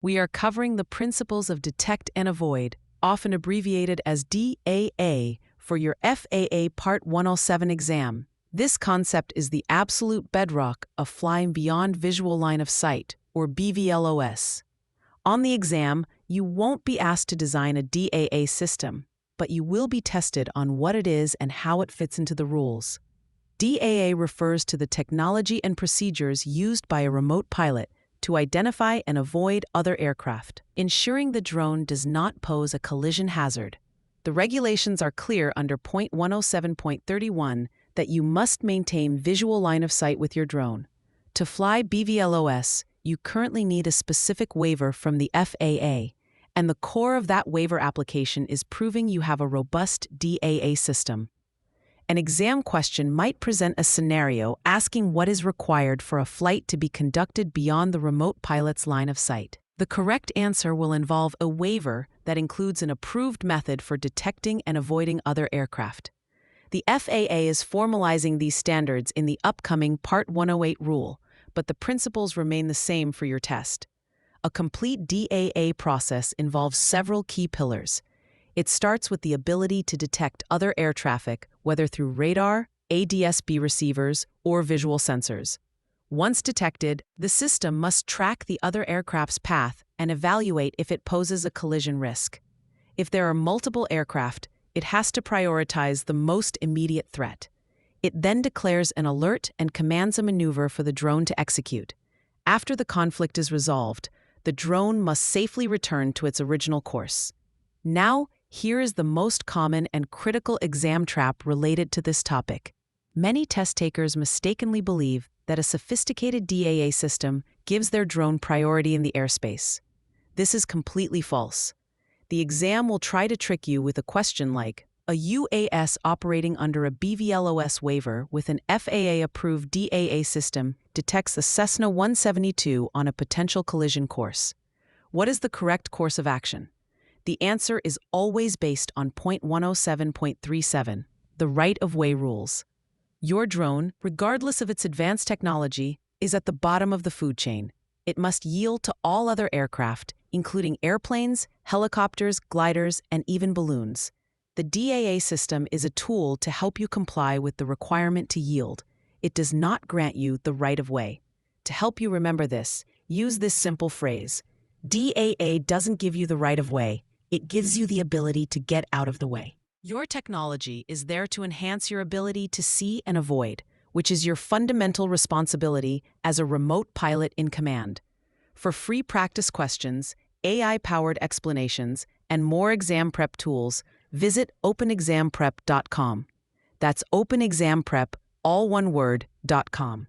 We are covering the principles of detect and avoid, often abbreviated as DAA, for your FAA Part 107 exam. This concept is the absolute bedrock of flying beyond visual line of sight, or BVLOS. On the exam, you won't be asked to design a DAA system, but you will be tested on what it is and how it fits into the rules. DAA refers to the technology and procedures used by a remote pilot to identify and avoid other aircraft, ensuring the drone does not pose a collision hazard. The regulations are clear under Point 107.31 that you must maintain visual line of sight with your drone. To fly BVLOS, you currently need a specific waiver from the FAA, and the core of that waiver application is proving you have a robust DAA system. An exam question might present a scenario asking what is required for a flight to be conducted beyond the remote pilot's line of sight. The correct answer will involve a waiver that includes an approved method for detecting and avoiding other aircraft. The FAA is formalizing these standards in the upcoming Part 108 rule, but the principles remain the same for your test. A complete DAA process involves several key pillars. It starts with the ability to detect other air traffic, whether through radar, ADS-B receivers, or visual sensors. Once detected, the system must track the other aircraft's path and evaluate if it poses a collision risk. If there are multiple aircraft, it has to prioritize the most immediate threat. It then declares an alert and commands a maneuver for the drone to execute. After the conflict is resolved, the drone must safely return to its original course. Now, here is the most common and critical exam trap related to this topic. Many test takers mistakenly believe that a sophisticated DAA system gives their drone priority in the airspace. This is completely false. The exam will try to trick you with a question like, a UAS operating under a BVLOS waiver with an FAA-approved DAA system detects a Cessna 172 on a potential collision course. What is the correct course of action? The answer is always based on Point 107.37, the right-of-way rules. Your drone, regardless of its advanced technology, is at the bottom of the food chain. It must yield to all other aircraft, including airplanes, helicopters, gliders, and even balloons. The DAA system is a tool to help you comply with the requirement to yield. It does not grant you the right-of-way. To help you remember this, use this simple phrase: DAA doesn't give you the right-of-way. It gives you the ability to get out of the way. Your technology is there to enhance your ability to see and avoid, which is your fundamental responsibility as a remote pilot in command. For free practice questions, AI-powered explanations, and more exam prep tools, visit openexamprep.com. That's openexamprep, all one word, .com.